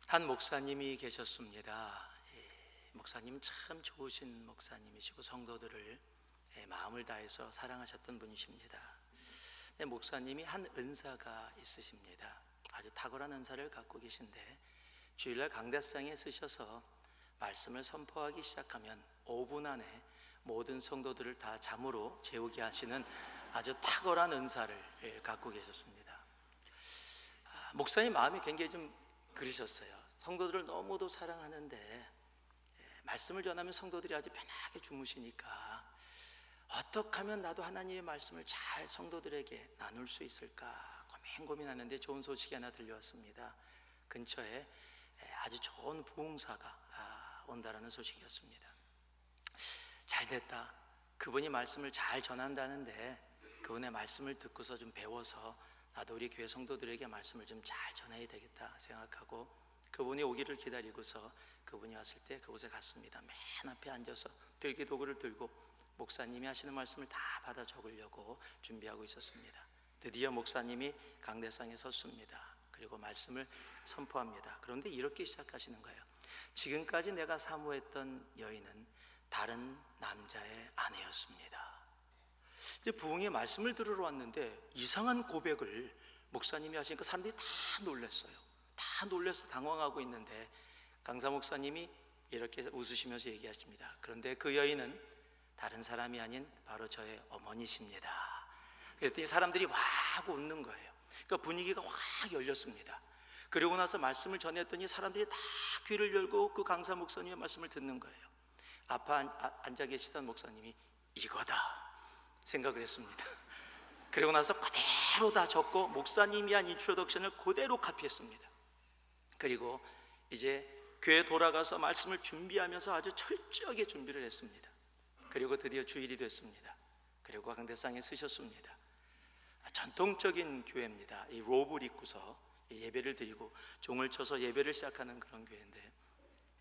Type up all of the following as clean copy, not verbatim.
한 목사님이 계셨습니다. 목사님 참 좋으신 목사님이시고 성도들을 마음을 다해서 사랑하셨던 분이십니다. 목사님이 한 은사가 있으십니다. 아주 탁월한 은사를 갖고 계신데 주일날 강대상에 쓰셔서 말씀을 선포하기 시작하면 5분 안에 모든 성도들을 다 잠으로 재우게 하시는 아주 탁월한 은사를 갖고 계셨습니다. 목사님 마음이 굉장히 좀 그러셨어요. 성도들을 너무도 사랑하는데 말씀을 전하면 성도들이 아주 편하게 주무시니까 어떻게 하면 나도 하나님의 말씀을 잘 성도들에게 나눌 수 있을까 고민하는데 좋은 소식이 하나 들려왔습니다. 근처에 아주 좋은 부흥사가 온다라는 소식이었습니다. 잘됐다. 그분이 말씀을 잘 전한다는데 그분의 말씀을 듣고서 좀 배워서 나도 우리 교회 성도들에게 말씀을 좀 잘 전해야 되겠다 생각하고 그분이 오기를 기다리고서 그분이 왔을 때 그곳에 갔습니다. 맨 앞에 앉아서 필기도구를 들고 목사님이 하시는 말씀을 다 받아 적으려고 준비하고 있었습니다. 드디어 목사님이 강대상에 섰습니다. 그리고 말씀을 선포합니다. 그런데 이렇게 시작하시는 거예요. 지금까지 내가 사모했던 여인은 다른 남자의 아내였습니다. 이제 부흥의 말씀을 들으러 왔는데 이상한 고백을 목사님이 하시니까 사람들이 다 놀랐어요. 다 놀라서 당황하고 있는데 강사 목사님이 이렇게 웃으시면서 얘기하십니다. 그런데 그 여인은 다른 사람이 아닌 바로 저의 어머니십니다. 그랬더니 사람들이 와 하고 웃는 거예요. 그러니까 분위기가 확 열렸습니다. 그리고 나서 말씀을 전했더니 사람들이 다 귀를 열고 그 강사 목사님의 말씀을 듣는 거예요. 앞에 앉아 계시던 목사님이 이거다 생각을 했습니다. 그리고 나서 그대로 다 적고 목사님이 한 인트로덕션을 그대로 카피했습니다. 그리고 이제 교회에 돌아가서 말씀을 준비하면서 아주 철저하게 준비를 했습니다. 그리고 드디어 주일이 됐습니다. 그리고 강대상에 쓰셨습니다. 전통적인 교회입니다. 이 롭을 입고서 예배를 드리고 종을 쳐서 예배를 시작하는 그런 교회인데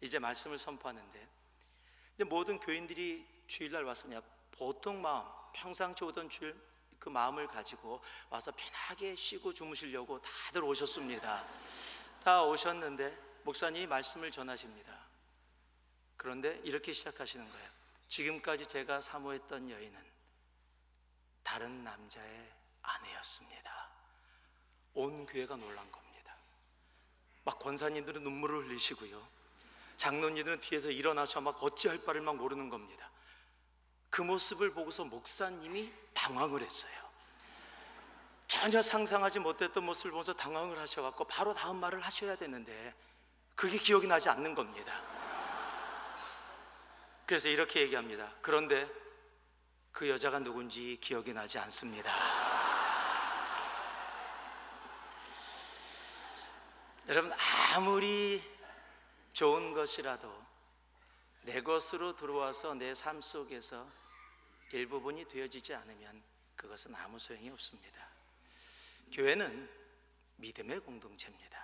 이제 말씀을 선포하는데 모든 교인들이 주일날 왔으면 보통 마음, 평상시 오던 주일 그 마음을 가지고 와서 편하게 쉬고 주무시려고 다들 오셨습니다. 다 오셨는데 목사님이 말씀을 전하십니다. 그런데 이렇게 시작하시는 거예요. 지금까지 제가 사모했던 여인은 다른 남자의 아내였습니다. 온 교회가 놀란 겁니다. 막 권사님들은 눈물을 흘리시고요, 장로님들은 뒤에서 일어나서 막 어찌할 바를 막 모르는 겁니다. 그 모습을 보고서 목사님이 당황을 했어요. 전혀 상상하지 못했던 모습을 보면서 당황을 하셔갖고 바로 다음 말을 하셔야 되는데 그게 기억이 나지 않는 겁니다. 그래서 이렇게 얘기합니다. 그런데 그 여자가 누군지 기억이 나지 않습니다. 여러분, 아무리 좋은 것이라도 내 것으로 들어와서 내 삶 속에서 일부분이 되어지지 않으면 그것은 아무 소용이 없습니다. 교회는 믿음의 공동체입니다.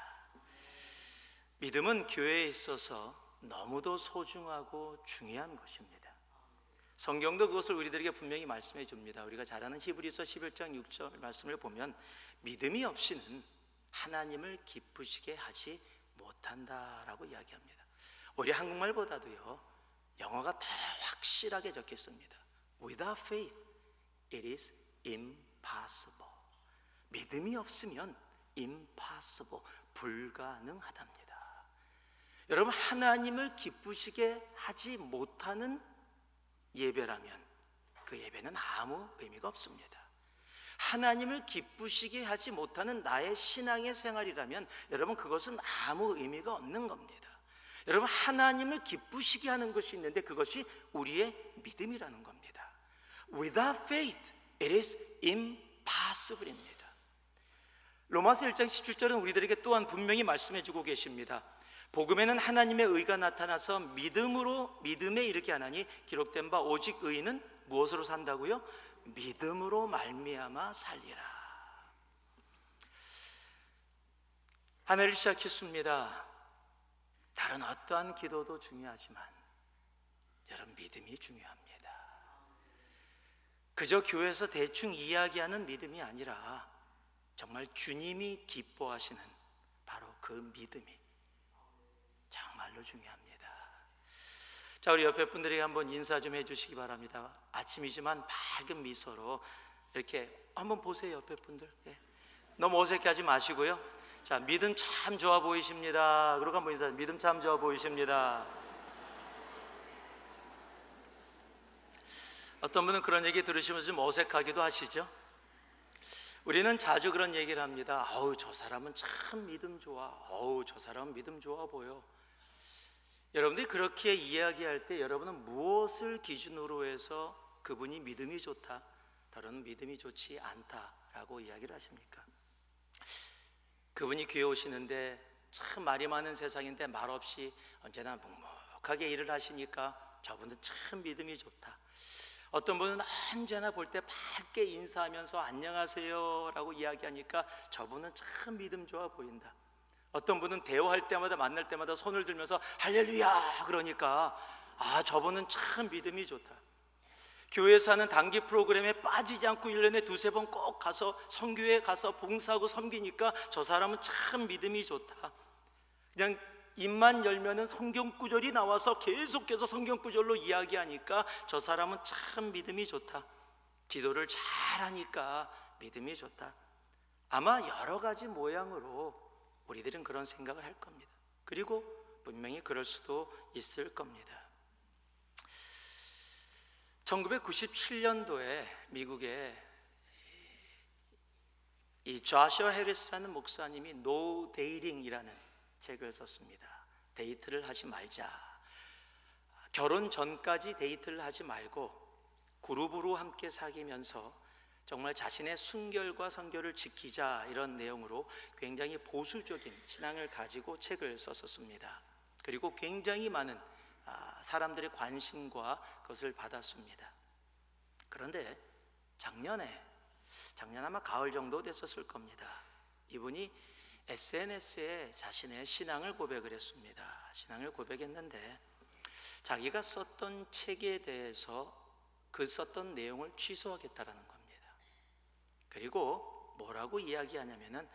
믿음은 교회에 있어서 너무도 소중하고 중요한 것입니다. 성경도 그것을 우리들에게 분명히 말씀해 줍니다. 우리가 잘 아는 히브리서 11장 6절 말씀을 보면 믿음이 없이는 하나님을 기쁘시게 하지 못한다라고 이야기합니다. 우리 한국말보다도요 영어가 더 확실하게 적혀 있습니다. Without faith, it is impossible. 믿음이 없으면 impossible, 불가능하답니다. 여러분, 하나님을 기쁘시게 하지 못하는 예배라면 그 예배는 아무 의미가 없습니다. 하나님을 기쁘시게 하지 못하는 나의 신앙의 생활이라면 여러분 그것은 아무 의미가 없는 겁니다. 여러분, 하나님을 기쁘시게 하는 것이 있는데 그것이 우리의 믿음이라는 겁니다. Without faith, it is impossible입니다. 로마서 1장 17절은 우리들에게 또한 분명히 말씀해 주고 계십니다. 복음에는 하나님의 의가 나타나서 믿음에 이르게 하나니 기록된 바 오직 의인은 무엇으로 산다고요? 믿음으로 말미암아 살리라. 한 해를 시작했습니다. 다른 어떠한 기도도 중요하지만 여러분, 믿음이 중요합니다. 그저 교회에서 대충 이야기하는 믿음이 아니라 정말 주님이 기뻐하시는 바로 그 믿음이 정말로 중요합니다. 자, 우리 옆에 분들에게 한번 인사 좀 해주시기 바랍니다. 아침이지만 밝은 미소로 이렇게 한번 보세요. 옆에 분들. 예. 너무 어색해하지 마시고요. 자, 믿음 참 좋아 보이십니다. 그러고 한번 인사. 믿음 참 좋아 보이십니다. 어떤 분은 그런 얘기 들으시면서 좀 어색하기도 하시죠? 우리는 자주 그런 얘기를 합니다. 어우, 저 사람은 참 믿음 좋아. 어우, 저 사람은 믿음 좋아 보여. 여러분들이 그렇게 이야기할 때 여러분은 무엇을 기준으로 해서 그분이 믿음이 좋다, 다른 믿음이 좋지 않다라고 이야기를 하십니까? 그분이 교회 오시는데 참 말이 많은 세상인데 말없이 언제나 묵묵하게 일을 하시니까 저분은 참 믿음이 좋다. 어떤 분은 언제나 볼 때 밝게 인사하면서 안녕하세요 라고 이야기하니까 저분은 참 믿음 좋아 보인다. 어떤 분은 대화할 때마다 만날 때마다 손을 들면서 할렐루야 그러니까 저분은 참 믿음이 좋다. 교회에서 하는 단기 프로그램에 빠지지 않고 1년에 두세 번 꼭 가서 선교회 가서 봉사하고 섬기니까 저 사람은 참 믿음이 좋다. 그냥 입만 열면은 성경 구절이 나와서 계속해서 성경 구절로 이야기하니까 저 사람은 참 믿음이 좋다. 기도를 잘하니까 믿음이 좋다. 아마 여러 가지 모양으로 우리들은 그런 생각을 할 겁니다. 그리고 분명히 그럴 수도 있을 겁니다. 1997년도에 미국에 이 조슈아 해리스라는 목사님이 No Dating이라는 책을 썼습니다. 데이트를 하지 말자. 결혼 전까지 데이트를 하지 말고 그룹으로 함께 사귀면서 정말 자신의 순결과 성결을 지키자, 이런 내용으로 굉장히 보수적인 신앙을 가지고 책을 썼었습니다. 그리고 굉장히 많은 사람들의 관심과 그것을 받았습니다. 그런데 작년 아마 가을 정도 됐었을 겁니다. 이분이 SNS에 자신의 신앙을 고백을 했습니다. 신앙을 고백했는데 자기가 썼던 책에 대해서 그 썼던 내용을 취소하겠다라는 겁니다. 그리고 뭐라고 이야기하냐면은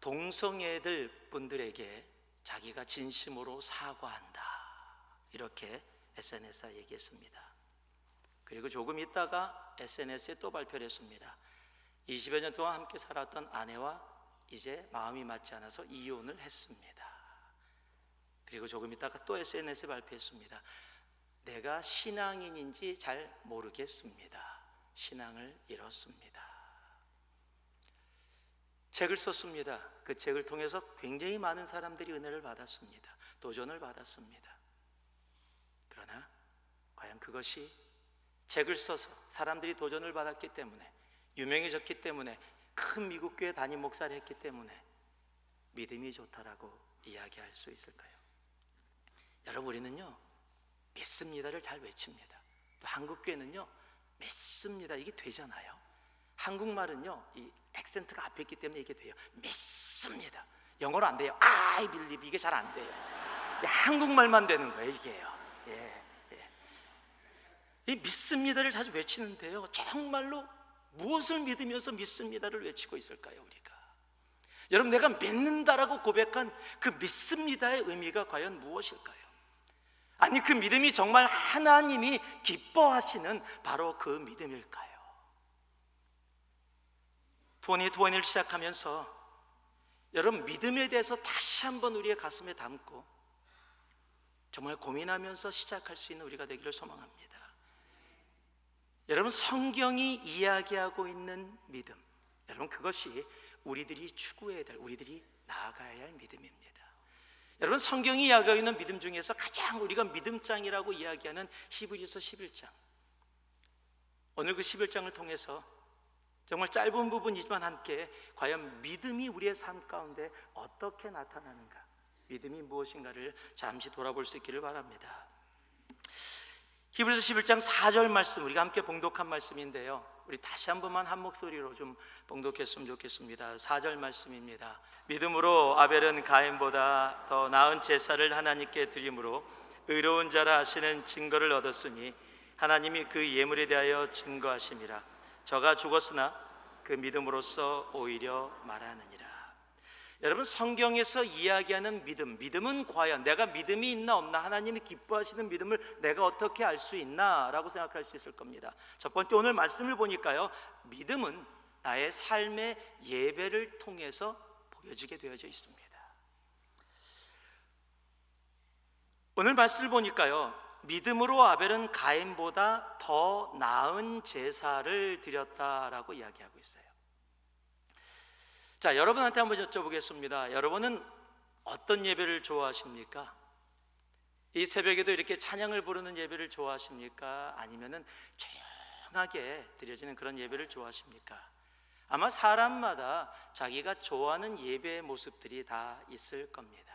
동성애들 분들에게 자기가 진심으로 사과한다, 이렇게 SNS에 얘기했습니다. 그리고 조금 있다가 SNS에 또 발표를 했습니다. 20여 년 동안 함께 살았던 아내와 이제 마음이 맞지 않아서 이혼을 했습니다. 그리고 조금 있다가 또 SNS에 발표했습니다. 내가 신앙인인지 잘 모르겠습니다. 신앙을 잃었습니다. 책을 썼습니다. 그 책을 통해서 굉장히 많은 사람들이 은혜를 받았습니다. 도전을 받았습니다. 그러나 과연 그것이 책을 써서 사람들이 도전을 받았기 때문에, 유명해졌기 때문에, 큰 미국 교회 담임 목사를 했기 때문에 믿음이 좋다라고 이야기할 수 있을까요? 여러분, 우리는요 믿습니다를 잘 외칩니다. 또 한국 교회는요 믿습니다, 이게 되잖아요. 한국말은요 이 액센트가 앞에 있기 때문에 이게 돼요. 믿습니다. 영어로 안 돼요. I believe, 이게 잘 안 돼요. 한국말만 되는 거예요, 이게요. 이 믿습니다를 자주 외치는데요, 정말로 무엇을 믿으면서 믿습니다를 외치고 있을까요, 우리가? 여러분, 내가 믿는다라고 고백한 그 믿습니다의 의미가 과연 무엇일까요? 아니, 그 믿음이 정말 하나님이 기뻐하시는 바로 그 믿음일까요? 2020를 시작하면서 여러분, 믿음에 대해서 다시 한번 우리의 가슴에 담고 정말 고민하면서 시작할 수 있는 우리가 되기를 소망합니다. 여러분, 성경이 이야기하고 있는 믿음, 여러분, 그것이 우리들이 추구해야 될, 우리들이 나아가야 할 믿음입니다. 여러분, 성경이 이야기하고 있는 믿음 중에서 가장 우리가 믿음장이라고 이야기하는 히브리서 11장, 오늘 그 11장을 통해서 정말 짧은 부분이지만 함께 과연 믿음이 우리의 삶 가운데 어떻게 나타나는가, 믿음이 무엇인가를 잠시 돌아볼 수 있기를 바랍니다. 히브리서 11장 4절 말씀, 우리가 함께 봉독한 말씀인데요, 우리 다시 한 번만 한 목소리로 좀 봉독했으면 좋겠습니다. 4절 말씀입니다. 믿음으로 아벨은 가인보다 더 나은 제사를 하나님께 드림으로 의로운 자라 하시는 증거를 얻었으니 하나님이 그 예물에 대하여 증거하심이라. 저가 죽었으나 그 믿음으로써 오히려 말하느니라. 여러분, 성경에서 이야기하는 믿음은 과연 내가 믿음이 있나 없나, 하나님이 기뻐하시는 믿음을 내가 어떻게 알 수 있나 라고 생각할 수 있을 겁니다. 첫 번째, 오늘 말씀을 보니까요, 믿음은 나의 삶의 예배를 통해서 보여지게 되어져 있습니다. 오늘 말씀을 보니까요, 믿음으로 아벨은 가인보다 더 나은 제사를 드렸다라고 이야기하고 있어요. 자, 여러분한테 한번 여쭤보겠습니다. 여러분은 어떤 예배를 좋아하십니까? 이 새벽에도 이렇게 찬양을 부르는 예배를 좋아하십니까? 아니면은 조용하게 드려지는 그런 예배를 좋아하십니까? 아마 사람마다 자기가 좋아하는 예배의 모습들이 다 있을 겁니다.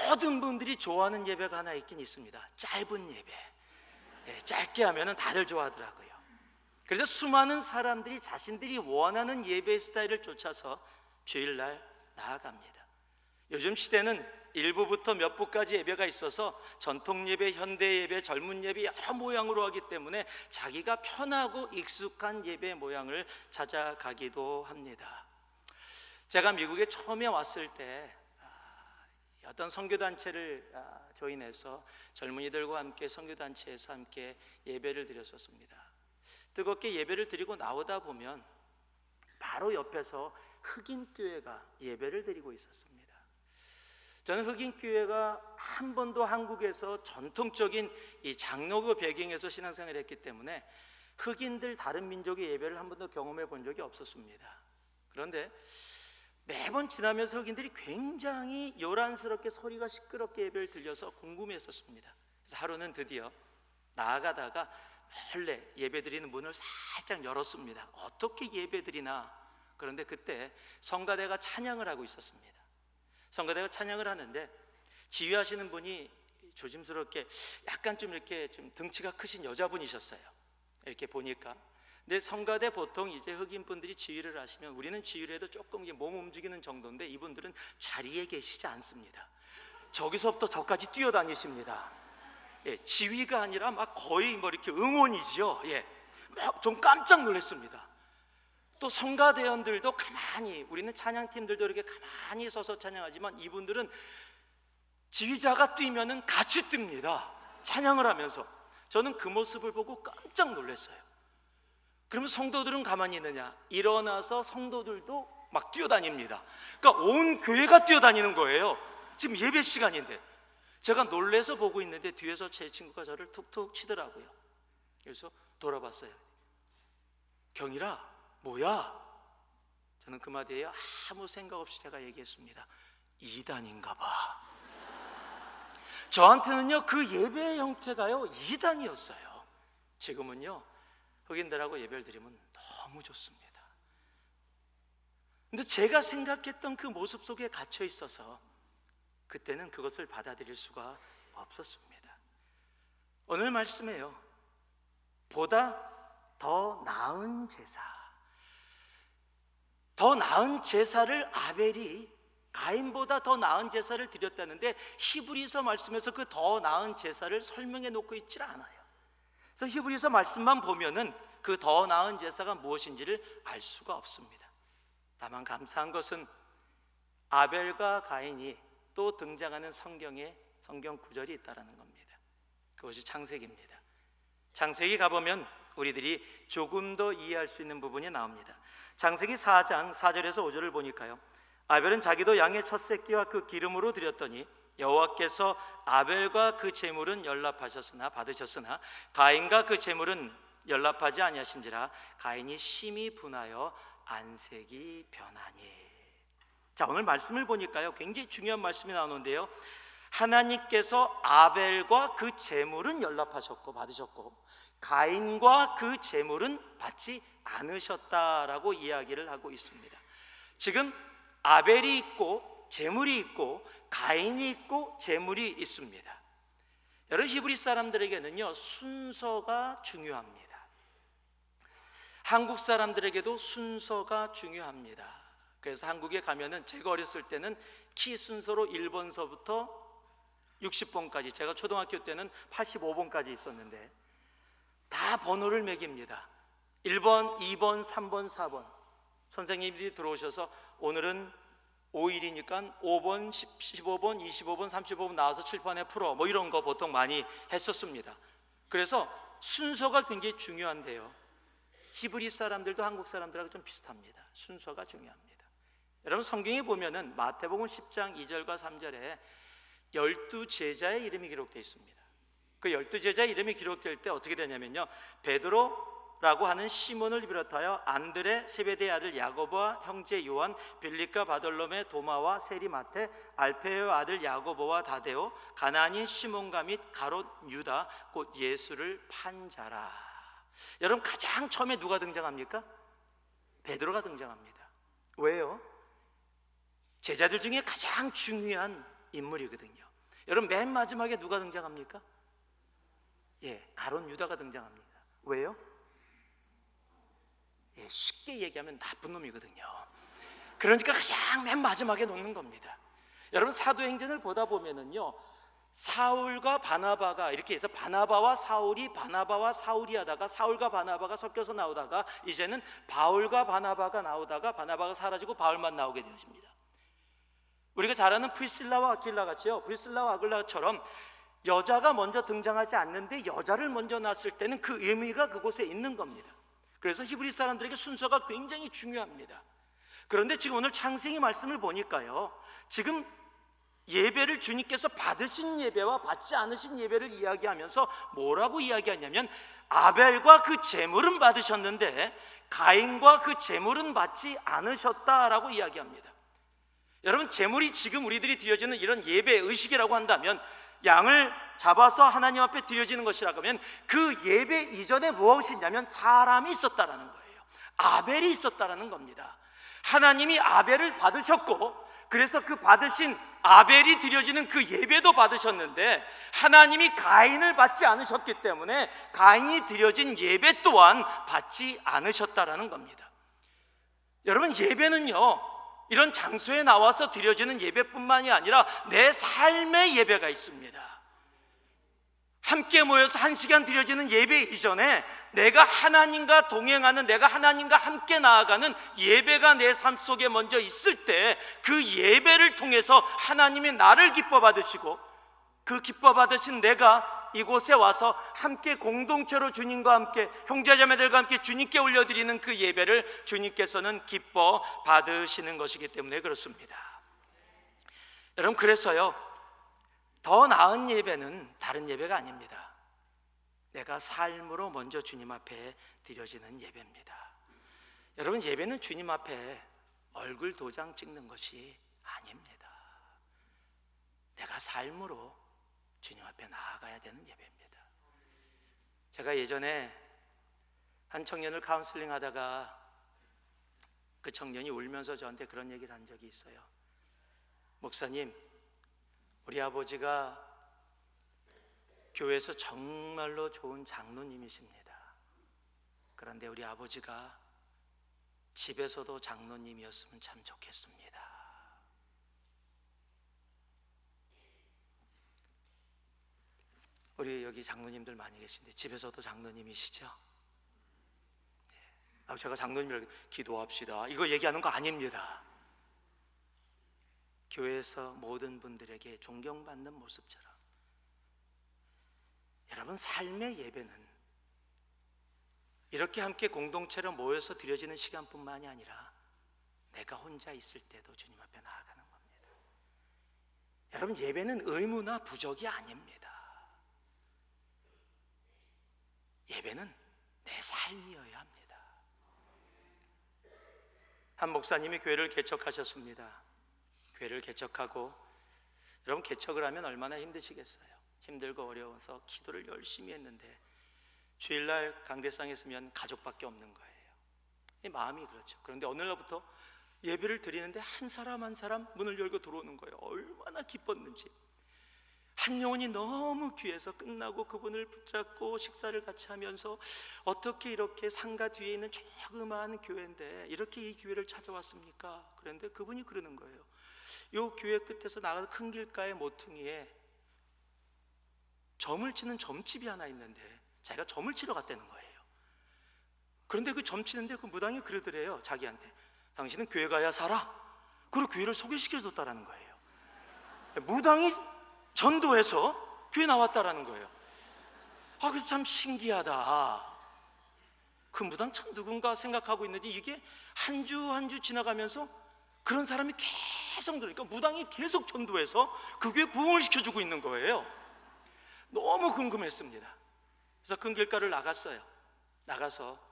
모든 분들이 좋아하는 예배가 하나 있긴 있습니다. 짧은 예배. 짧게 하면은 다들 좋아하더라고요. 그래서 수많은 사람들이 자신들이 원하는 예배 스타일을 쫓아서 주일날 나아갑니다. 요즘 시대는 1부부터 몇 부까지 예배가 있어서 전통 예배, 현대 예배, 젊은 예배 여러 모양으로 하기 때문에 자기가 편하고 익숙한 예배 모양을 찾아가기도 합니다. 제가 미국에 처음에 왔을 때 어떤 선교단체를 조인해서 젊은이들과 함께 선교단체에서 함께 예배를 드렸었습니다. 뜨겁게 예배를 드리고 나오다 보면 바로 옆에서 흑인교회가 예배를 드리고 있었습니다. 저는 흑인교회가 한 번도 한국에서 전통적인 이 장로교 배경에서 신앙생활을 했기 때문에 흑인들 다른 민족의 예배를 한 번도 경험해 본 적이 없었습니다. 그런데 매번 지나면서 흑인들이 굉장히 요란스럽게 소리가 시끄럽게 예배를 들려서 궁금했었습니다. 그래서 하루는 드디어 나아가다가 원래 예배드리는 문을 살짝 열었습니다. 어떻게 예배드리나. 그런데 그때 성가대가 찬양을 하고 있었습니다. 성가대가 찬양을 하는데 지휘하시는 분이 조심스럽게 약간 좀 이렇게 좀 등치가 크신 여자분이셨어요. 이렇게 보니까. 근데 성가대 보통 이제 흑인 분들이 지휘를 하시면 우리는 지휘를 해도 조금 몸 움직이는 정도인데 이분들은 자리에 계시지 않습니다. 저기서부터 저까지 뛰어다니십니다. 지휘가 아니라 막 거의 이렇게 응원이죠. 막 좀 깜짝 놀랐습니다. 또 성가대원들도 가만히, 우리는 찬양팀들도 이렇게 가만히 서서 찬양하지만 이분들은 지휘자가 뛰면은 같이 뜁니다. 찬양을 하면서. 저는 그 모습을 보고 깜짝 놀랐어요. 그러면 성도들은 가만히 있느냐? 일어나서 성도들도 막 뛰어다닙니다. 그러니까 온 교회가 뛰어다니는 거예요. 지금 예배 시간인데. 제가 놀래서 보고 있는데 뒤에서 제 친구가 저를 툭툭 치더라고요. 그래서 돌아봤어요. 경일아, 뭐야? 저는 그 마디에 아무 생각 없이 제가 얘기했습니다. 이단인가 봐. 저한테는요, 그 예배의 형태가요, 이단이었어요. 지금은요, 흑인들하고 예배를 드리면 너무 좋습니다. 근데 제가 생각했던 그 모습 속에 갇혀 있어서 그때는 그것을 받아들일 수가 없었습니다. 오늘 말씀에요, 보다 더 나은 제사, 더 나은 제사를 아벨이 가인보다 더 나은 제사를 드렸다는데 히브리서 말씀에서 그 더 나은 제사를 설명해 놓고 있질 않아요. 그래서 히브리서 말씀만 보면은 그 더 나은 제사가 무엇인지를 알 수가 없습니다. 다만 감사한 것은 아벨과 가인이 또 등장하는 성경 구절이 있다라는 겁니다. 그것이 창세기입니다. 창세기 가보면 우리들이 조금 더 이해할 수 있는 부분이 나옵니다. 창세기 4장 4절에서 5절을 보니까요, 아벨은 자기도 양의 첫 새끼와 그 기름으로 드렸더니 여호와께서 아벨과 그 제물은 받으셨으나 가인과 그 제물은 연락하지 아니하신지라 가인이 심히 분하여 안색이 변하니. 자, 오늘 말씀을 보니까요, 굉장히 중요한 말씀이 나오는데요, 하나님께서 아벨과 그 제물은 연락하셨고 받으셨고 가인과 그 제물은 받지 않으셨다라고 이야기를 하고 있습니다. 지금 아벨이 있고 제물이 있고 가인이 있고 제물이 있습니다. 여러분, 히브리 사람들에게는요, 순서가 중요합니다. 한국 사람들에게도 순서가 중요합니다. 그래서 한국에 가면은 제가 어렸을 때는 키 순서로 1번서부터 60번까지, 제가 초등학교 때는 85번까지 있었는데 다 번호를 매깁니다. 1번, 2번, 3번, 4번. 선생님들이 들어오셔서 오늘은 5일이니까 5번, 15번, 25번, 35번 나와서 칠판에 풀어, 뭐 이런 거 보통 많이 했었습니다. 그래서 순서가 굉장히 중요한데요, 히브리 사람들도 한국 사람들하고 좀 비슷합니다. 순서가 중요합니다. 여러분, 성경에 보면은 마태복음 10장 2절과 3절에 12제자의 이름이 기록되어 있습니다. 그 12제자의 이름이 기록될 때 어떻게 되냐면요, 베드로라고 하는 시몬을 비롯하여 안드레, 세베대의 아들 야고보와 형제 요한, 빌립과 바돌로메, 도마와 세리마테, 알페의 아들 야고보와 다데오, 가나안인 시몬과 및 가롯 유다, 곧 예수를 판 자라. 여러분, 가장 처음에 누가 등장합니까? 베드로가 등장합니다. 왜요? 제자들 중에 가장 중요한 인물이거든요. 여러분, 맨 마지막에 누가 등장합니까? 가롯 유다가 등장합니다. 왜요? 쉽게 얘기하면 나쁜 놈이거든요. 그러니까 가장 맨 마지막에 놓는 겁니다. 여러분, 사도행전을 보다 보면은요, 사울과 바나바가 이렇게 해서 바나바와 사울이 하다가 사울과 바나바가 섞여서 나오다가 이제는 바울과 바나바가 나오다가 바나바가 사라지고 바울만 나오게 되어집니다. 우리가 잘 아는 프리실라와 아킬라 같이요, 프리실라와 아굴라처럼 여자가 먼저 등장하지 않는데 여자를 먼저 낳았을 때는 그 의미가 그곳에 있는 겁니다. 그래서 히브리 사람들에게 순서가 굉장히 중요합니다. 그런데 지금 오늘 창세기 말씀을 보니까요, 지금 예배를 주님께서 받으신 예배와 받지 않으신 예배를 이야기하면서 뭐라고 이야기하냐면, 아벨과 그 제물은 받으셨는데 가인과 그 제물은 받지 않으셨다라고 이야기합니다. 여러분, 제물이 지금 우리들이 드려지는 이런 예배 의식이라고 한다면, 양을 잡아서 하나님 앞에 드려지는 것이라고 하면 그 예배 이전에 무엇이 있냐면 사람이 있었다라는 거예요. 아벨이 있었다라는 겁니다. 하나님이 아벨을 받으셨고, 그래서 그 받으신 아벨이 드려지는 그 예배도 받으셨는데 하나님이 가인을 받지 않으셨기 때문에 가인이 드려진 예배 또한 받지 않으셨다라는 겁니다. 여러분, 예배는요, 이런 장소에 나와서 드려지는 예배뿐만이 아니라 내 삶의 예배가 있습니다. 함께 모여서 1시간 드려지는 예배 이전에 내가 하나님과 동행하는, 내가 하나님과 함께 나아가는 예배가 내 삶 속에 먼저 있을 때 그 예배를 통해서 하나님이 나를 기뻐 받으시고, 그 기뻐 받으신 내가 이곳에 와서 함께 공동체로 주님과 함께, 형제자매들과 함께 주님께 올려드리는 그 예배를 주님께서는 기뻐 받으시는 것이기 때문에 그렇습니다. 여러분, 그래서요, 더 나은 예배는 다른 예배가 아닙니다. 내가 삶으로 먼저 주님 앞에 드려지는 예배입니다. 여러분, 예배는 주님 앞에 얼굴 도장 찍는 것이 아닙니다. 내가 삶으로 주님 앞에 나아가야 되는 예배입니다. 제가 예전에 한 청년을 카운슬링 하다가 그 청년이 울면서 저한테 그런 얘기를 한 적이 있어요. 목사님, 우리 아버지가 교회에서 정말로 좋은 장로님이십니다. 그런데 우리 아버지가 집에서도 장로님이었으면 참 좋겠습니다. 우리 여기 장로님들 많이 계신데 집에서도 장로님이시죠? 제가 장로님이라고 기도합시다 이거 얘기하는 거 아닙니다. 교회에서 모든 분들에게 존경받는 모습처럼, 여러분, 삶의 예배는 이렇게 함께 공동체로 모여서 드려지는 시간뿐만이 아니라 내가 혼자 있을 때도 주님 앞에 나아가는 겁니다. 여러분, 예배는 의무나 부족이 아닙니다. 예배는 내 삶이어야 합니다. 한 목사님이 교회를 개척하셨습니다. 교회를 개척하고, 여러분, 개척을 하면 얼마나 힘드시겠어요? 힘들고 어려워서 기도를 열심히 했는데 주일날 강대상에 서면 가족밖에 없는 거예요. 이 마음이 그렇죠. 그런데 어느 날부터 예배를 드리는데 한 사람 한 사람 문을 열고 들어오는 거예요. 얼마나 기뻤는지. 한 영혼이 너무 귀해서 끝나고 그분을 붙잡고 식사를 같이 하면서, 어떻게 이렇게 상가 뒤에 있는 조그마한 교회인데 이렇게 이 교회를 찾아왔습니까? 그런데 그분이 그러는 거예요. 이 교회 끝에서 나가서 큰 길가의 모퉁이에 점을 치는 점집이 하나 있는데 자기가 점을 치러 갔다는 거예요. 그런데 그 점 치는데 그 무당이 그러더래요. 자기한테, 당신은 교회 가야 살아? 그리고 교회를 소개시켜줬다라는 거예요. 무당이 전도해서 교회 나왔다라는 거예요. 그래서 참 신기하다. 그 무당 참 누군가 생각하고 있는데 이게 한 주 한 주 지나가면서 그런 사람이 계속 들으니까 무당이 계속 전도해서 그 교회 부흥을 시켜주고 있는 거예요. 너무 궁금했습니다. 그래서 큰 길가를 나갔어요. 나가서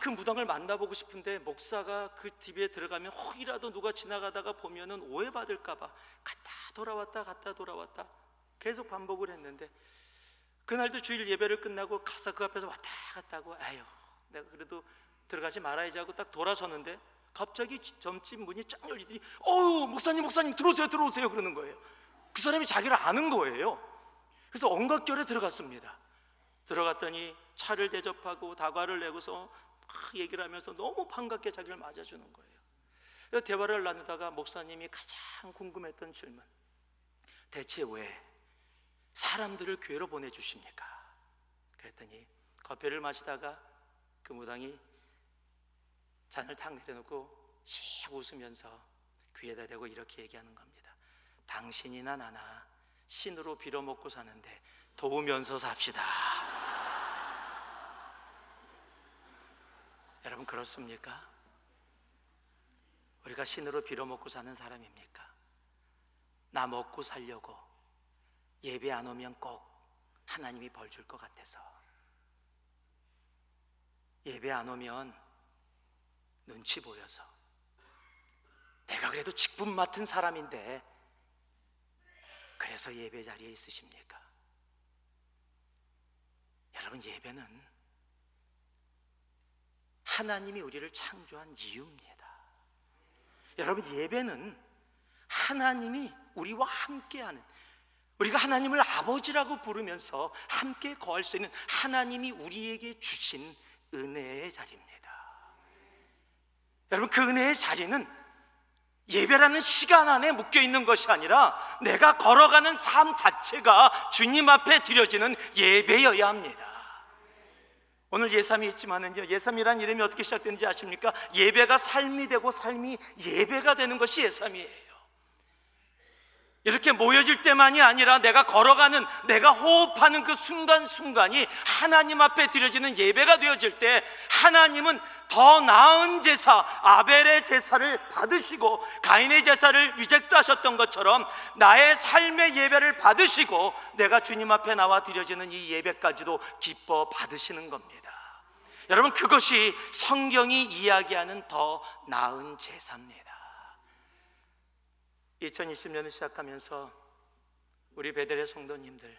그 무당을 만나보고 싶은데 목사가 그 TV에 들어가면 혹이라도 누가 지나가다가 보면은 오해받을까봐 갔다 돌아왔다 계속 반복을 했는데, 그날도 주일 예배를 끝나고 가서 그 앞에서 왔다 갔다 하고 내가 그래도 들어가지 말아야지 하고 딱 돌아서는데 갑자기 점집 문이 쫙 열리더니 목사님 들어오세요 그러는 거예요. 그 사람이 자기를 아는 거예요. 그래서 엉겁결에 들어갔습니다. 들어갔더니 차를 대접하고 다과를 내고서 막 얘기를 하면서 너무 반갑게 자기를 맞아주는 거예요. 그래서 대화를 나누다가 목사님이 가장 궁금했던 질문, 대체 왜 사람들을 교회로 보내주십니까? 그랬더니 커피를 마시다가 그 무당이 잔을 탁 내려놓고 씩 웃으면서 귀에다 대고 이렇게 얘기하는 겁니다. 당신이나 나나 신으로 빌어먹고 사는데 도우면서 삽시다. 여러분, 그렇습니까? 우리가 신으로 빌어먹고 사는 사람입니까? 나 먹고 살려고 예배 안 오면 꼭 하나님이 벌 줄 것 같아서, 예배 안 오면 눈치 보여서, 내가 그래도 직분 맡은 사람인데 그래서 예배 자리에 있으십니까? 여러분, 예배는 하나님이 우리를 창조한 이유입니다. 여러분, 예배는 하나님이 우리와 함께하는, 우리가 하나님을 아버지라고 부르면서 함께 거할 수 있는 하나님이 우리에게 주신 은혜의 자리입니다. 여러분, 그 은혜의 자리는 예배라는 시간 안에 묶여 있는 것이 아니라 내가 걸어가는 삶 자체가 주님 앞에 드려지는 예배여야 합니다. 오늘 예삼이 있지만은요, 예삼이란 이름이 어떻게 시작되는지 아십니까? 예배가 삶이 되고 삶이 예배가 되는 것이 예삼이에요. 이렇게 모여질 때만이 아니라 내가 걸어가는, 내가 호흡하는 그 순간순간이 하나님 앞에 드려지는 예배가 되어질 때 하나님은 더 나은 제사, 아벨의 제사를 받으시고 가인의 제사를 리젝트 하셨던 것처럼 나의 삶의 예배를 받으시고 내가 주님 앞에 나와 드려지는 이 예배까지도 기뻐 받으시는 겁니다. 여러분, 그것이 성경이 이야기하는 더 나은 제사입니다. 2020년을 시작하면서 우리 베델의 성도님들,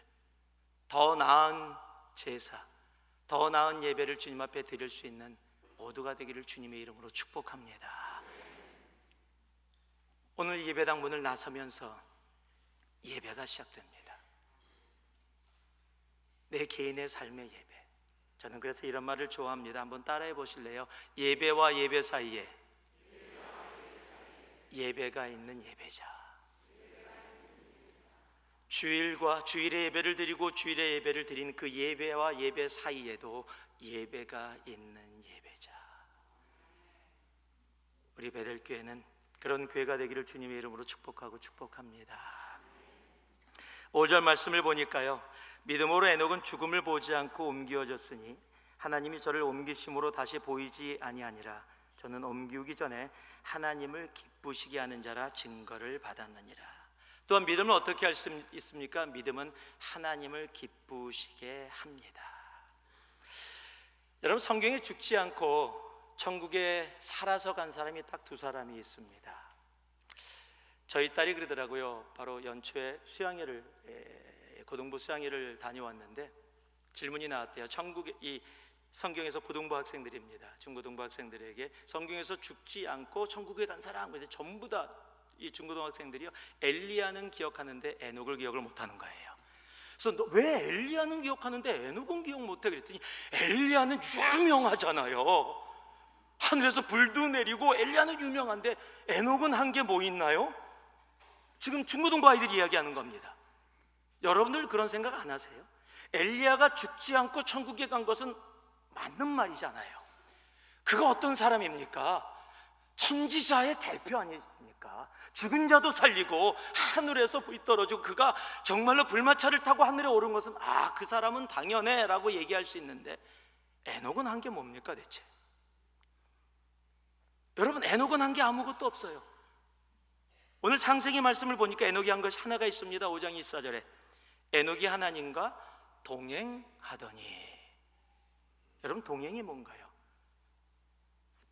더 나은 제사, 더 나은 예배를 주님 앞에 드릴 수 있는 모두가 되기를 주님의 이름으로 축복합니다. 오늘 예배당 문을 나서면서 예배가 시작됩니다. 내 개인의 삶의 예배. 저는 그래서 이런 말을 좋아합니다. 한번 따라해 보실래요? 예배와 예배 사이에 예배가 있는 예배자. 주일과 주일의 예배를 드리고 주일의 예배를 드린 그 예배와 예배 사이에도 예배가 있는 예배자. 우리 베델교회는 그런 교회가 되기를 주님의 이름으로 축복하고 축복합니다. 5절 말씀을 보니까요, 믿음으로 에녹은 죽음을 보지 않고 옮겨졌으니 하나님이 저를 옮기심으로 다시 보이지 아니하니라. 저는 옮기우기 전에 하나님을 기쁘시게 하는 자라 증거를 받았느니라. 또한 믿음은 어떻게 할 수 있습니까? 믿음은 하나님을 기쁘시게 합니다. 여러분, 성경에 죽지 않고 천국에 살아서 간 사람이 딱 두 사람이 있습니다. 저희 딸이 그러더라고요. 바로 연초에 고등부 수양회를 다녀왔는데 질문이 나왔대요. 천국에, 이 성경에서 고등부 학생들입니다. 중고등부 학생들에게 성경에서 죽지 않고 천국에 간 사람, 전부 다 이 중고등학생들이요, 엘리야는 기억하는데 에녹을 기억을 못하는 거예요. 그래서 너 왜 엘리야는 기억하는데 에녹은 기억 못해? 그랬더니 엘리야는 유명하잖아요. 하늘에서 불도 내리고 엘리야는 유명한데 에녹은 한 게 뭐 있나요? 지금 중고등부 아이들이 이야기하는 겁니다. 여러분들 그런 생각 안 하세요? 엘리야가 죽지 않고 천국에 간 것은 맞는 말이잖아요. 그가 어떤 사람입니까? 선지자의 대표 아닙니까? 죽은 자도 살리고 하늘에서 불이 떨어지고 그가 정말로 불마차를 타고 하늘에 오른 것은 그 사람은 당연해 라고 얘기할 수 있는데, 에녹은 한 게 뭡니까 대체? 여러분, 에녹은 한 게 아무것도 없어요. 오늘 창세기 말씀을 보니까 에녹이 한 것이 하나가 있습니다. 5장 24절에 에녹이 하나님과 동행하더니. 여러분, 동행이 뭔가요?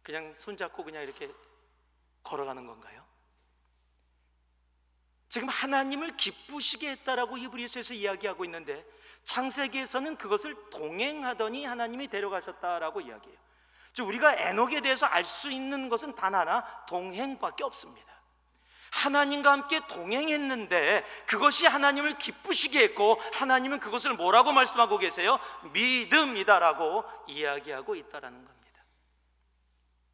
그냥 손잡고 그냥 이렇게 걸어가는 건가요? 지금 하나님을 기쁘시게 했다라고 히브리서에서 이야기하고 있는데, 창세기에서는 그것을 동행하더니 하나님이 데려가셨다라고 이야기해요. 즉 우리가 에녹에 대해서 알 수 있는 것은 단 하나, 동행밖에 없습니다. 하나님과 함께 동행했는데 그것이 하나님을 기쁘시게 했고, 하나님은 그것을 뭐라고 말씀하고 계세요? 믿음이다라고 이야기하고 있다라는 겁니다.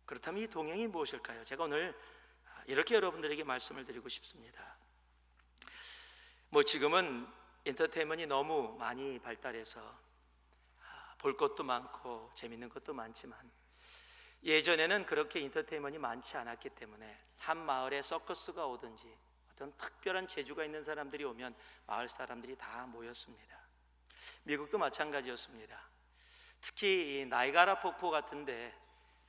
그렇다면 이 동행이 무엇일까요? 제가 오늘 이렇게 여러분들에게 말씀을 드리고 싶습니다. 지금은 엔터테인먼트가 너무 많이 발달해서 볼 것도 많고 재밌는 것도 많지만, 예전에는 그렇게 엔터테인먼트가 많지 않았기 때문에 한 마을에 서커스가 오든지 어떤 특별한 재주가 있는 사람들이 오면 마을 사람들이 다 모였습니다. 미국도 마찬가지였습니다. 특히 이 나이가라 폭포 같은데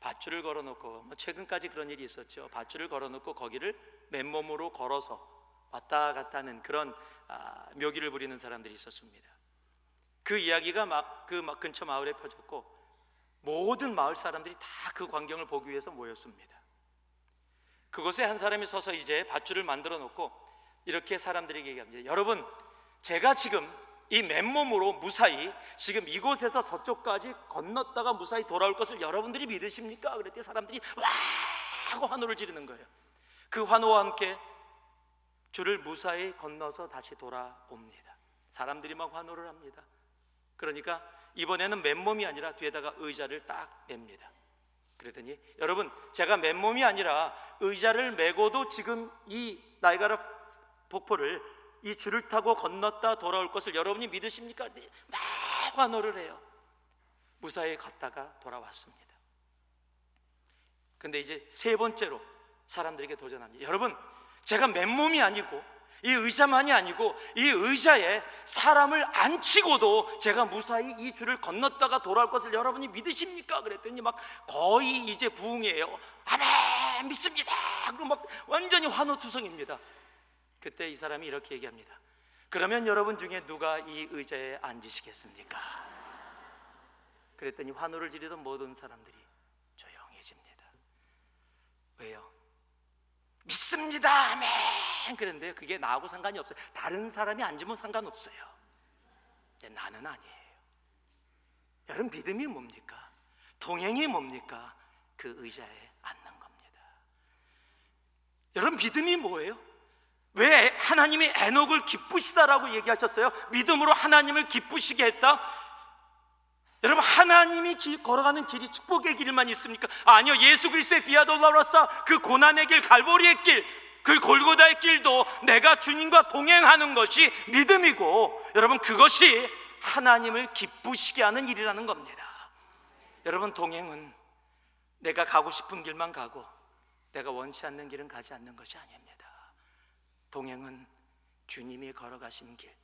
밧줄을 걸어놓고, 최근까지 그런 일이 있었죠. 밧줄을 걸어놓고 거기를 맨몸으로 걸어서 왔다 갔다 하는 그런 묘기를 부리는 사람들이 있었습니다. 그 이야기가 그 근처 마을에 퍼졌고 모든 마을 사람들이 다 그 광경을 보기 위해서 모였습니다. 그곳에 한 사람이 서서 이제 밧줄을 만들어 놓고 이렇게 사람들에게 얘기합니다. 여러분, 제가 지금 이 맨몸으로 무사히 지금 이곳에서 저쪽까지 건넜다가 무사히 돌아올 것을 여러분들이 믿으십니까? 그랬더니 사람들이 와 하고 환호를 지르는 거예요. 그 환호와 함께 줄을 무사히 건너서 다시 돌아옵니다. 사람들이 막 환호를 합니다. 그러니까 이번에는 맨몸이 아니라 뒤에다가 의자를 딱 맵니다. 그랬더니 여러분, 제가 맨몸이 아니라 의자를 메고도 지금 이 나이가라 폭포를 이 줄을 타고 건넜다 돌아올 것을 여러분이 믿으십니까? 막 환호를 해요. 무사히 갔다가 돌아왔습니다. 근데 이제 세 번째로 사람들에게 도전합니다. 여러분, 제가 맨몸이 아니고 이 의자만이 아니고 이 의자에 사람을 앉히고도 제가 무사히 이 줄을 건넜다가 돌아올 것을 여러분이 믿으십니까? 그랬더니 막 거의 이제 부흥이에요. 아멘, 믿습니다. 그리고 막 완전히 환호투성입니다. 그때 이 사람이 이렇게 얘기합니다. 그러면 여러분 중에 누가 이 의자에 앉으시겠습니까? 그랬더니 환호를 지르던 모든 사람들이 조용해집니다. 왜요? 믿습니다, 아멘. 그런데 그게 나하고 상관이 없어요. 다른 사람이 앉으면 상관없어요. 근데 나는 아니에요. 여러분, 믿음이 뭡니까? 동행이 뭡니까? 그 의자에 앉는 겁니다. 여러분, 믿음이 뭐예요? 왜 하나님이 에녹을 기쁘시다라고 얘기하셨어요? 믿음으로 하나님을 기쁘시게 했다? 여러분, 하나님이 걸어가는 길이 축복의 길만 있습니까? 아니요, 예수 그리스도의 비아 돌로로서 그 고난의 길, 갈보리의 길, 그 골고다의 길도 내가 주님과 동행하는 것이 믿음이고, 여러분, 그것이 하나님을 기쁘시게 하는 일이라는 겁니다. 여러분, 동행은 내가 가고 싶은 길만 가고 내가 원치 않는 길은 가지 않는 것이 아닙니다. 동행은 주님이 걸어가신 길,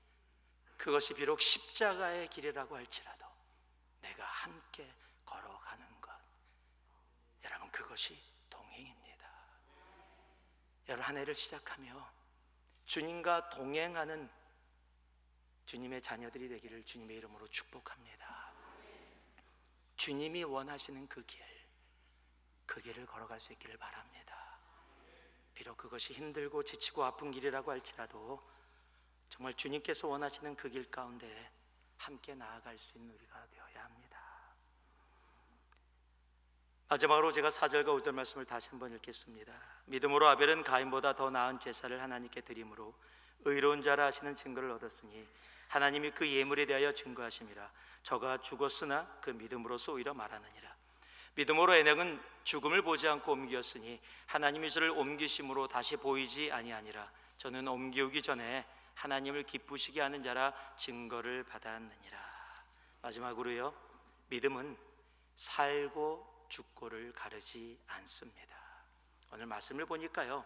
그것이 비록 십자가의 길이라고 할지라도 내가 함께 걸어가는 것, 여러분, 그것이 동행입니다. 여러분, 한 해를 시작하며 주님과 동행하는 주님의 자녀들이 되기를 주님의 이름으로 축복합니다. 주님이 원하시는 그 길을 걸어갈 수 있기를 바랍니다. 비록 그것이 힘들고 지치고 아픈 길이라고 할지라도 정말 주님께서 원하시는 그 길 가운데 함께 나아갈 수 있는 우리가 되어야 합니다. 마지막으로 제가 4절과 5절 말씀을 다시 한번 읽겠습니다. 믿음으로 아벨은 가인보다 더 나은 제사를 하나님께 드림으로 의로운 자라 하시는 증거를 얻었으니 하나님이 그 예물에 대하여 증거하심이라. 저가 죽었으나 그 믿음으로서 오히려 말하느니라. 믿음으로 에녹은 죽음을 보지 않고 옮겼으니 하나님이 저를 옮기심으로 다시 보이지 아니하니라. 저는 옮기우기 전에 하나님을 기쁘시게 하는 자라 증거를 받았느니라. 마지막으로요, 믿음은 살고 죽고를 가르지 않습니다. 오늘 말씀을 보니까요,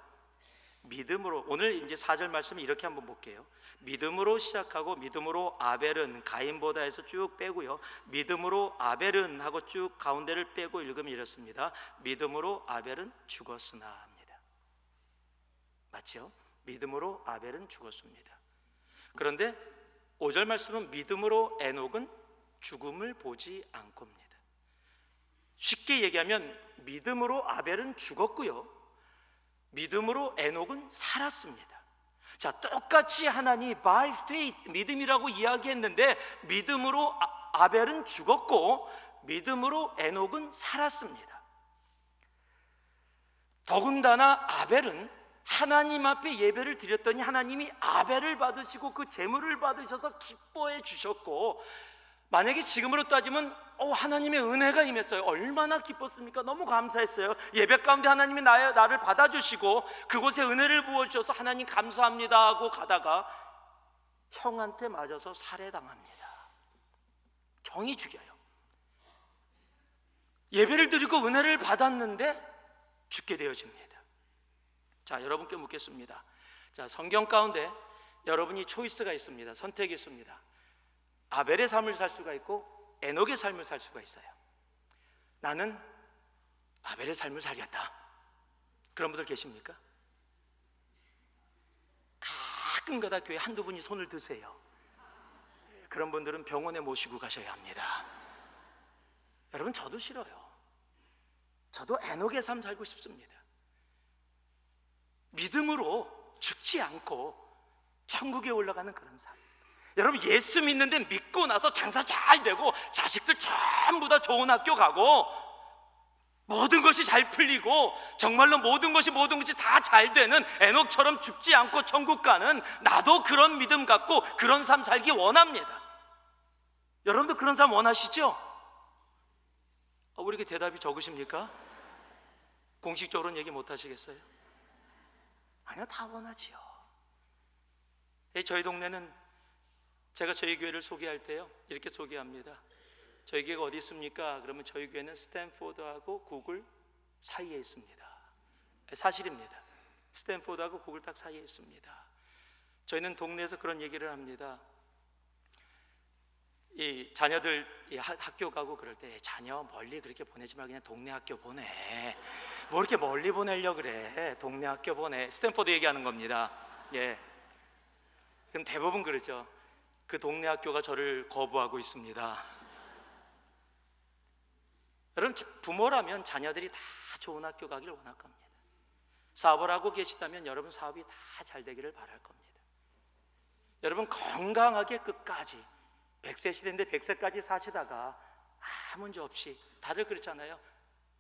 믿음으로, 오늘 이제 4절 말씀을 이렇게 한번 볼게요. 믿음으로 시작하고 믿음으로 아벨은 가인보다 해서 쭉 빼고요, 믿음으로 아벨은 하고 쭉 가운데를 빼고 읽으면 이렇습니다. 믿음으로 아벨은 죽었으나 합니다. 맞죠? 믿음으로 아벨은 죽었습니다. 그런데 5절 말씀은 믿음으로 에녹은 죽음을 보지 않고입니다. 쉽게 얘기하면 믿음으로 아벨은 죽었고요, 믿음으로 에녹은 살았습니다. 자, 똑같이 하나님 by faith, 믿음이라고 이야기했는데 믿음으로 아벨은 죽었고 믿음으로 에녹은 살았습니다. 더군다나 아벨은 하나님 앞에 예배를 드렸더니 하나님이 아벨을 받으시고 그 제물을 받으셔서 기뻐해 주셨고, 만약에 지금으로 따지면 하나님의 은혜가 임했어요. 얼마나 기뻤습니까? 너무 감사했어요. 예배 가운데 하나님이 나를 받아주시고 그곳에 은혜를 부어주셔서 하나님 감사합니다 하고 가다가 형한테 맞아서 살해당합니다. 정이 죽여요. 예배를 드리고 은혜를 받았는데 죽게 되어집니다. 자, 여러분께 묻겠습니다. 자, 성경 가운데 여러분이 초이스가 있습니다. 선택이 있습니다. 아벨의 삶을 살 수가 있고 에녹의 삶을 살 수가 있어요. 나는 아벨의 삶을 살겠다, 그런 분들 계십니까? 가끔가다 교회 한두 분이 손을 드세요. 그런 분들은 병원에 모시고 가셔야 합니다. 여러분, 저도 싫어요. 저도 에녹의 삶 살고 싶습니다. 믿음으로 죽지 않고 천국에 올라가는 그런 삶. 여러분, 예수 믿는데 믿고 나서 장사 잘 되고 자식들 전부 다 좋은 학교 가고 모든 것이 잘 풀리고 정말로 모든 것이 다 잘 되는 에녹처럼 죽지 않고 천국 가는, 나도 그런 믿음 갖고 그런 삶 살기 원합니다. 여러분도 그런 삶 원하시죠? 왜 이렇게 대답이 적으십니까? 공식적으로는 얘기 못 하시겠어요? 아니요, 다 원하지요. 저희 동네는 제가 저희 교회를 소개할 때요, 이렇게 소개합니다. 저희 교회가 어디 있습니까? 그러면 저희 교회는 스탠포드하고 구글 사이에 있습니다. 사실입니다. 스탠포드하고 구글 딱 사이에 있습니다. 저희는 동네에서 그런 얘기를 합니다. 이 자녀들 학교 가고 그럴 때 자녀 멀리 그렇게 보내지 말고 그냥 동네 학교 보내. 뭐 이렇게 멀리 보내려고 그래. 동네 학교 보내. 스탠포드 얘기하는 겁니다. 예. 그럼 대부분 그러죠. 그 동네 학교가 저를 거부하고 있습니다. 여러분, 부모라면 자녀들이 다 좋은 학교 가기를 원할 겁니다. 사업을 하고 계시다면 여러분 사업이 다 잘 되기를 바랄 겁니다. 여러분, 건강하게 끝까지 100세 시대인데 100세까지 사시다가 아무 문제 없이, 다들 그렇잖아요.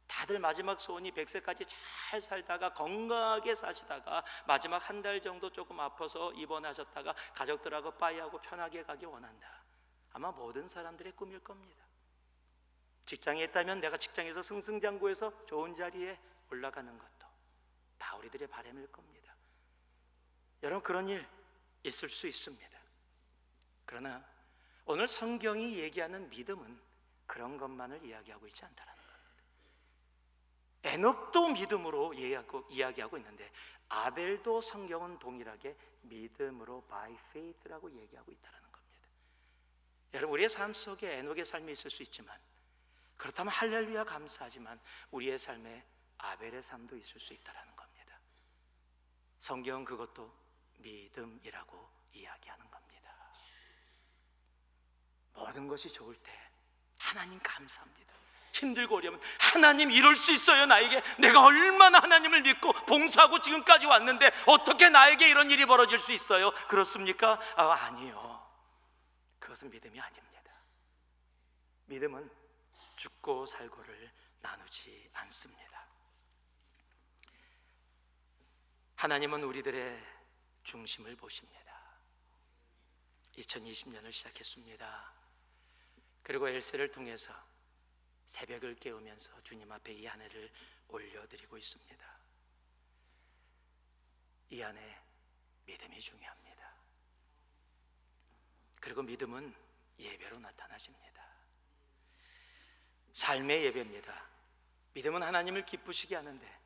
다들 마지막 소원이 100세까지 잘 살다가 건강하게 사시다가 마지막 한 달 정도 조금 아파서 입원하셨다가 가족들하고 빠이하고 편하게 가기 원한다. 아마 모든 사람들의 꿈일 겁니다. 직장에 있다면 내가 직장에서 승승장구해서 좋은 자리에 올라가는 것도 다 우리들의 바람일 겁니다. 여러분, 그런 일 있을 수 있습니다. 그러나 오늘 성경이 얘기하는 믿음은 그런 것만을 이야기하고 있지 않다는 겁니다. 에녹도 믿음으로 이야기하고 있는데 아벨도 성경은 동일하게 믿음으로 by faith라고 얘기하고 있다는 겁니다. 여러분, 우리의 삶 속에 에녹의 삶이 있을 수 있지만, 그렇다면 할렐루야 감사하지만 우리의 삶에 아벨의 삶도 있을 수 있다는 겁니다. 성경은 그것도 믿음이라고 이야기하는 겁니다. 모든 것이 좋을 때 하나님 감사합니다. 힘들고 어려우면 하나님 이럴 수 있어요. 나에게, 내가 얼마나 하나님을 믿고 봉사하고 지금까지 왔는데 어떻게 나에게 이런 일이 벌어질 수 있어요? 그렇습니까? 아니요, 그것은 믿음이 아닙니다. 믿음은 죽고 살고를 나누지 않습니다. 하나님은 우리들의 중심을 보십니다. 2020년을 시작했습니다. 그리고 엘세를 통해서 새벽을 깨우면서 주님 앞에 이 한 해를 올려드리고 있습니다. 이 안에 믿음이 중요합니다. 그리고 믿음은 예배로 나타나십니다. 삶의 예배입니다. 믿음은 하나님을 기쁘시게 하는데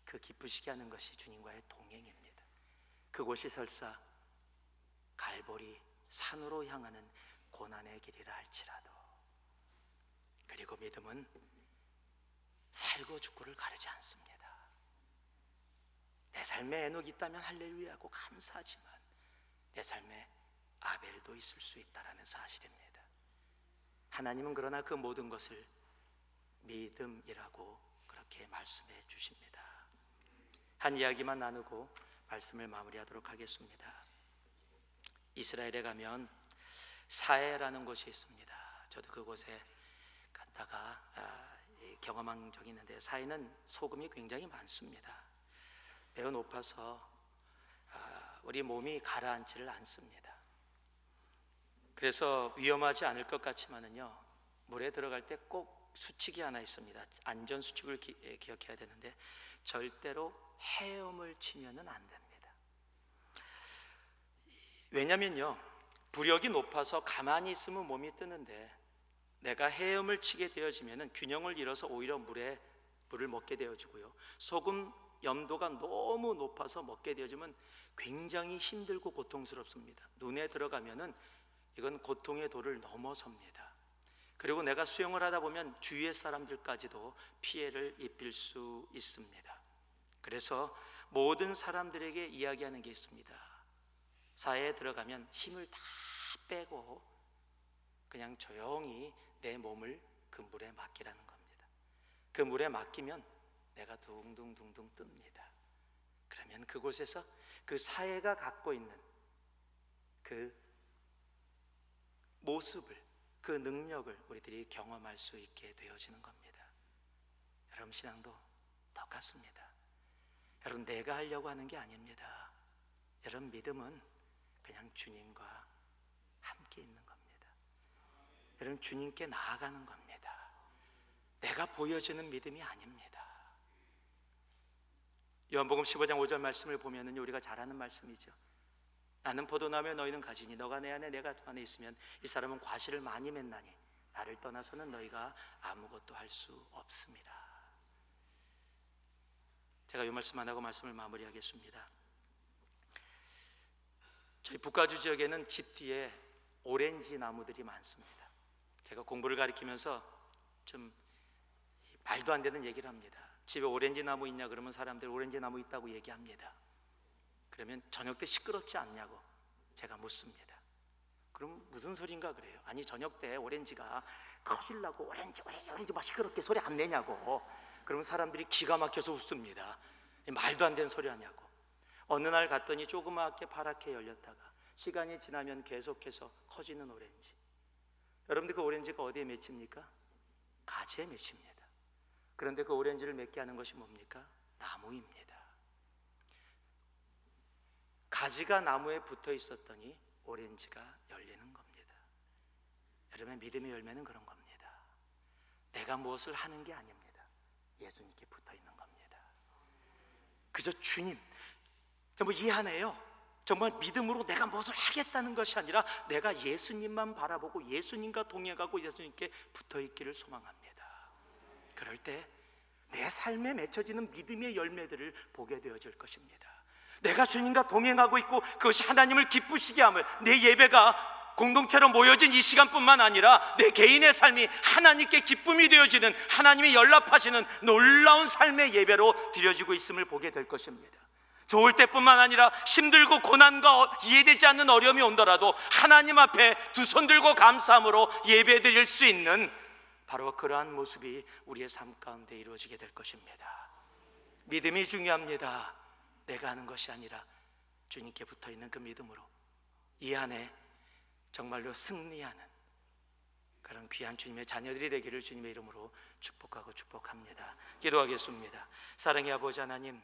그 그 기쁘시게 하는 것이 주님과의 동행입니다. 그곳이 설사 갈보리 산으로 향하는 고난의 길이라 할지라도, 그리고 믿음은 살고 죽고를 가르지 않습니다. 내 삶에 에녹이 있다면 할렐루야하고 감사하지만 내 삶에 아벨도 있을 수 있다는 사실입니다. 하나님은 그러나 그 모든 것을 믿음이라고 그렇게 말씀해 주십니다. 한 이야기만 나누고 말씀을 마무리하도록 하겠습니다. 이스라엘에 가면 사해라는 곳이 있습니다. 저도 그곳에 갔다가 경험한 적이 있는데, 사해는 소금이 굉장히 많습니다. 매우 높아서 우리 몸이 가라앉지를 않습니다. 그래서 위험하지 않을 것 같지만은요, 물에 들어갈 때 꼭 수칙이 하나 있습니다. 안전 수칙을 기억해야 되는데, 절대로 헤엄을 치면은 안 됩니다. 왜냐면요, 부력이 높아서 가만히 있으면 몸이 뜨는데, 내가 헤엄을 치게 되어지면은 균형을 잃어서 오히려 물을 먹게 되어지고요, 소금 염도가 너무 높아서 먹게 되어지면 굉장히 힘들고 고통스럽습니다. 눈에 들어가면은 이건 고통의 도를 넘어섭니다. 그리고 내가 수영을 하다 보면 주위의 사람들까지도 피해를 입힐 수 있습니다. 그래서 모든 사람들에게 이야기하는 게 있습니다. 사해에 들어가면 힘을 다 빼고 그냥 조용히 내 몸을 그 물에 맡기라는 겁니다. 그 물에 맡기면 내가 둥둥둥둥 뜹니다. 그러면 그곳에서 그 사해가 갖고 있는 그 모습을, 그 능력을 우리들이 경험할 수 있게 되어지는 겁니다. 여러분, 신앙도 똑같습니다. 여러분, 내가 하려고 하는 게 아닙니다. 여러분, 믿음은 그냥 주님과 함께 있는 겁니다. 여러분, 주님께 나아가는 겁니다. 내가 보여지는 믿음이 아닙니다. 요한복음 15장 5절 말씀을 보면은 우리가 잘 아는 말씀이죠. 나는 포도나무에 너희는 가지니 너가 내 안에 내가 안에 있으면 이 사람은 과실을 많이 맺나니 나를 떠나서는 너희가 아무것도 할 수 없습니다. 제가 이 말씀 안 하고 말씀을 마무리하겠습니다. 저희 북가주 지역에는 집 뒤에 오렌지 나무들이 많습니다. 제가 공부를 가르치면서 좀 말도 안 되는 얘기를 합니다. 집에 오렌지 나무 있냐 그러면 사람들이 오렌지 나무 있다고 얘기합니다. 그러면 저녁 때 시끄럽지 않냐고 제가 묻습니다. 그럼 무슨 소린가 그래요. 아니, 저녁 때 오렌지가 커질라고 오렌지 막 시끄럽게 소리 안 내냐고. 그러면 사람들이 기가 막혀서 웃습니다. 말도 안 되는 소리 하냐고. 어느 날 갔더니 조그맣게 파랗게 열렸다가 시간이 지나면 계속해서 커지는 오렌지. 여러분들, 그 오렌지가 어디에 맺힙니까? 가지에 맺힙니다. 그런데 그 오렌지를 맺게 하는 것이 뭡니까? 나무입니다. 가지가 나무에 붙어 있었더니 오렌지가 열리는 겁니다. 여러분, 믿음의 열매는 그런 겁니다. 내가 무엇을 하는 게 아닙니다. 예수님께 붙어 있는 겁니다. 그저 주님, 정말 이해하네요. 정말 믿음으로 내가 무엇을 하겠다는 것이 아니라 내가 예수님만 바라보고 예수님과 동행하고 예수님께 붙어 있기를 소망합니다. 그럴 때 내 삶에 맺혀지는 믿음의 열매들을 보게 되어질 것입니다. 내가 주님과 동행하고 있고 그것이 하나님을 기쁘시게 함을, 내 예배가 공동체로 모여진 이 시간뿐만 아니라 내 개인의 삶이 하나님께 기쁨이 되어지는, 하나님이 연락하시는 놀라운 삶의 예배로 드려지고 있음을 보게 될 것입니다. 좋을 때뿐만 아니라 힘들고 고난과 이해되지 않는 어려움이 온더라도 하나님 앞에 두 손 들고 감사함으로 예배 드릴 수 있는 바로 그러한 모습이 우리의 삶 가운데 이루어지게 될 것입니다. 믿음이 중요합니다. 내가 하는 것이 아니라 주님께 붙어있는 그 믿음으로 이 안에 정말로 승리하는 그런 귀한 주님의 자녀들이 되기를 주님의 이름으로 축복하고 축복합니다. 기도하겠습니다. 사랑의 아버지 하나님,